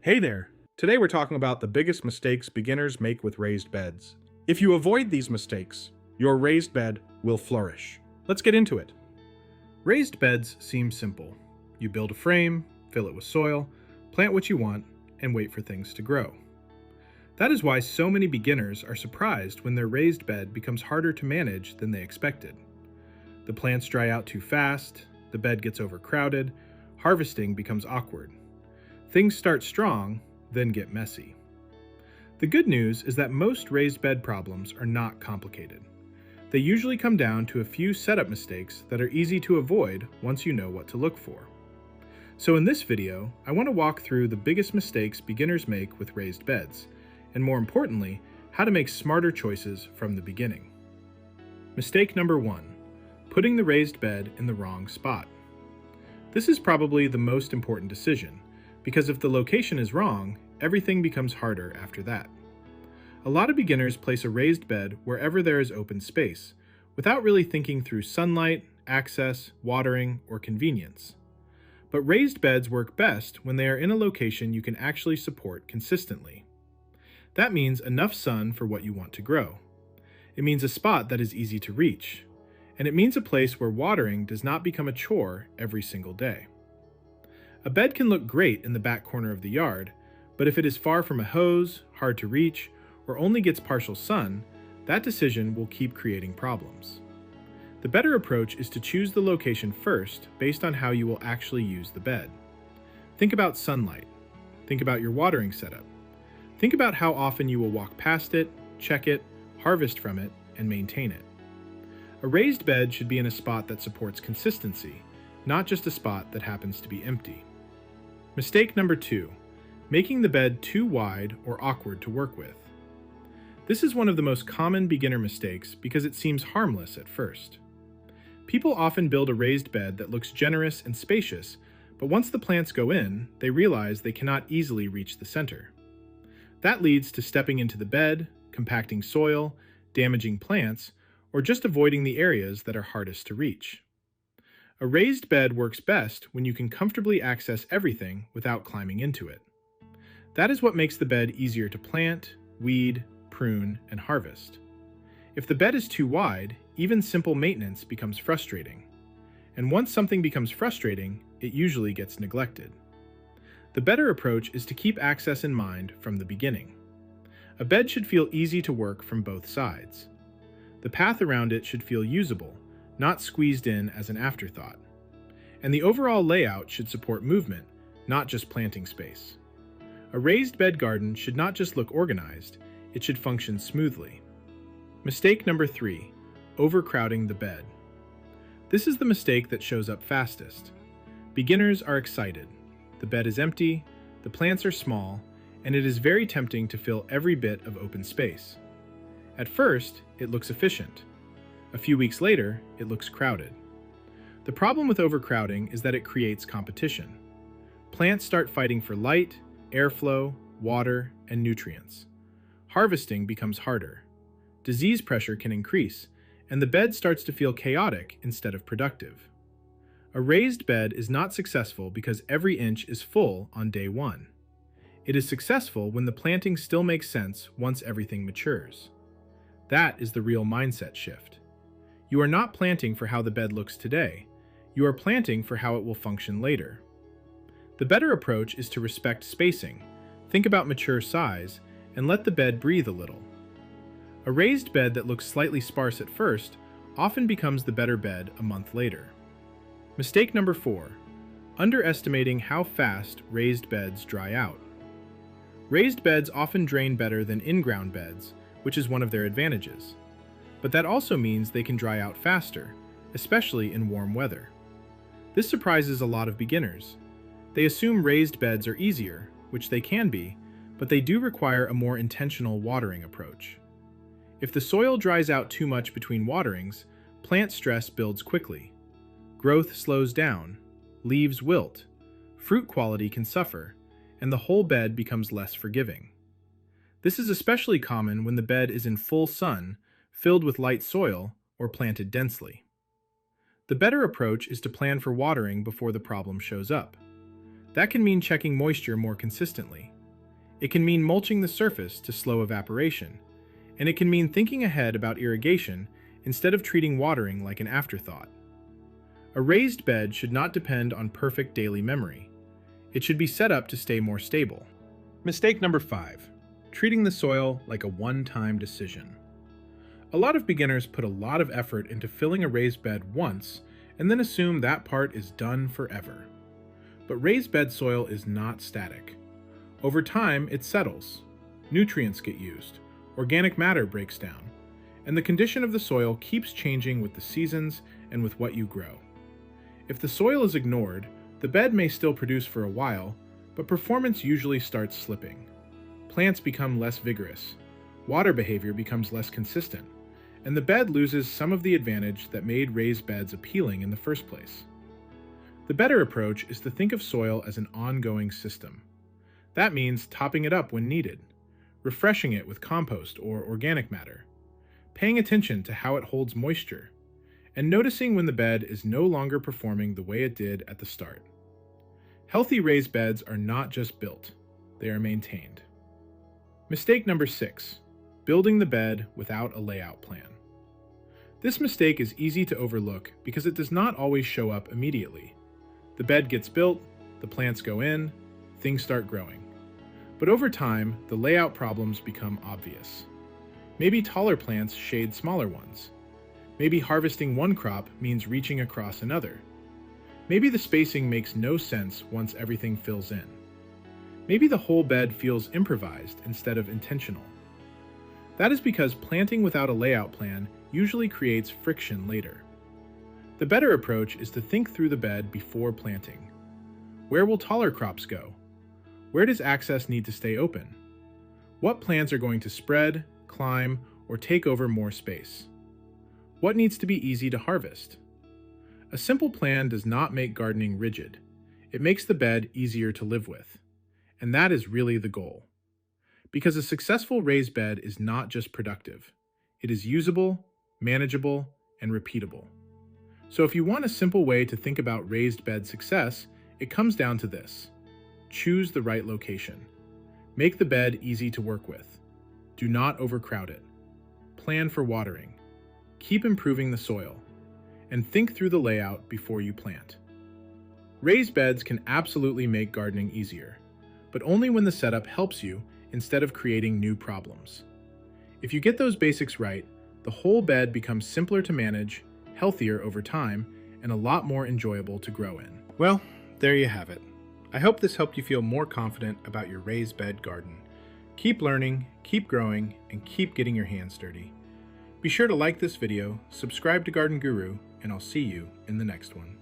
Hey there! Today we're talking about the biggest mistakes beginners make with raised beds. If you avoid these mistakes, your raised bed will flourish. Let's get into it. Raised beds seem simple. You build a frame, fill it with soil, plant what you want, and wait for things to grow. That is why so many beginners are surprised when their raised bed becomes harder to manage than they expected. The plants dry out too fast, the bed gets overcrowded, harvesting becomes awkward. Things start strong, then get messy. The good news is that most raised bed problems are not complicated. They usually come down to a few setup mistakes that are easy to avoid once you know what to look for. So in this video, I want to walk through the biggest mistakes beginners make with raised beds, and more importantly, how to make smarter choices from the beginning. Mistake number 1, putting the raised bed in the wrong spot. This is probably the most important decision, because if the location is wrong, everything becomes harder after that. A lot of beginners place a raised bed wherever there is open space, without really thinking through sunlight, access, watering, or convenience. But raised beds work best when they are in a location you can actually support consistently. That means enough sun for what you want to grow. It means a spot that is easy to reach. And it means a place where watering does not become a chore every single day. A bed can look great in the back corner of the yard, but if it is far from a hose, hard to reach, or only gets partial sun, that decision will keep creating problems. The better approach is to choose the location first based on how you will actually use the bed. Think about sunlight. Think about your watering setup. Think about how often you will walk past it, check it, harvest from it, and maintain it. A raised bed should be in a spot that supports consistency, not just a spot that happens to be empty. Mistake number 2, making the bed too wide or awkward to work with. This is one of the most common beginner mistakes because it seems harmless at first. People often build a raised bed that looks generous and spacious, but once the plants go in, they realize they cannot easily reach the center. That leads to stepping into the bed, compacting soil, damaging plants, or just avoiding the areas that are hardest to reach. A raised bed works best when you can comfortably access everything without climbing into it. That is what makes the bed easier to plant, weed, prune, and harvest. If the bed is too wide, even simple maintenance becomes frustrating. And once something becomes frustrating, it usually gets neglected. The better approach is to keep access in mind from the beginning. A bed should feel easy to work from both sides. The path around it should feel usable, not squeezed in as an afterthought. And the overall layout should support movement, not just planting space. A raised bed garden should not just look organized, it should function smoothly. Mistake number 3, overcrowding the bed. This is the mistake that shows up fastest. Beginners are excited. The bed is empty, the plants are small, and it is very tempting to fill every bit of open space. At first, it looks efficient. A few weeks later, it looks crowded. The problem with overcrowding is that it creates competition. Plants start fighting for light, airflow, water, and nutrients. Harvesting becomes harder. Disease pressure can increase, and the bed starts to feel chaotic instead of productive. A raised bed is not successful because every inch is full on day 1. It is successful when the planting still makes sense once everything matures. That is the real mindset shift. You are not planting for how the bed looks today. You are planting for how it will function later. The better approach is to respect spacing, think about mature size, and let the bed breathe a little. A raised bed that looks slightly sparse at first often becomes the better bed a month later. Mistake number 4, underestimating how fast raised beds dry out. Raised beds often drain better than in-ground beds, which is one of their advantages. But that also means they can dry out faster, especially in warm weather. This surprises a lot of beginners. They assume raised beds are easier, which they can be, but they do require a more intentional watering approach. If the soil dries out too much between waterings, plant stress builds quickly. Growth slows down, leaves wilt, fruit quality can suffer, and the whole bed becomes less forgiving. This is especially common when the bed is in full sun, filled with light soil, or planted densely. The better approach is to plan for watering before the problem shows up. That can mean checking moisture more consistently. It can mean mulching the surface to slow evaporation, and it can mean thinking ahead about irrigation instead of treating watering like an afterthought. A raised bed should not depend on perfect daily memory. It should be set up to stay more stable. Mistake number 5. Treating the soil like a one-time decision. A lot of beginners put a lot of effort into filling a raised bed once and then assume that part is done forever. But raised bed soil is not static. Over time, it settles. Nutrients get used, organic matter breaks down, and the condition of the soil keeps changing with the seasons and with what you grow. If the soil is ignored, the bed may still produce for a while, but performance usually starts slipping. Plants become less vigorous, water behavior becomes less consistent, and the bed loses some of the advantage that made raised beds appealing in the first place. The better approach is to think of soil as an ongoing system. That means topping it up when needed, refreshing it with compost or organic matter, paying attention to how it holds moisture, and noticing when the bed is no longer performing the way it did at the start. Healthy raised beds are not just built, they are maintained. Mistake number 6. Building the bed without a layout plan. This mistake is easy to overlook because it does not always show up immediately. The bed gets built, the plants go in, things start growing. But over time, the layout problems become obvious. Maybe taller plants shade smaller ones. Maybe harvesting one crop means reaching across another. Maybe the spacing makes no sense once everything fills in. Maybe the whole bed feels improvised instead of intentional. That is because planting without a layout plan usually creates friction later. The better approach is to think through the bed before planting. Where will taller crops go? Where does access need to stay open? What plants are going to spread, climb, or take over more space? What needs to be easy to harvest? A simple plan does not make gardening rigid. It makes the bed easier to live with. And that is really the goal. Because a successful raised bed is not just productive. It is usable, manageable, and repeatable. So if you want a simple way to think about raised bed success, it comes down to this. Choose the right location. Make the bed easy to work with. Do not overcrowd it. Plan for watering. Keep improving the soil. And think through the layout before you plant. Raised beds can absolutely make gardening easier, but only when the setup helps you instead of creating new problems. If you get those basics right, the whole bed becomes simpler to manage, healthier over time, and a lot more enjoyable to grow in. Well, there you have it. I hope this helped you feel more confident about your raised bed garden. Keep learning, keep growing, and keep getting your hands dirty. Be sure to like this video, subscribe to Garden Guru, and I'll see you in the next one.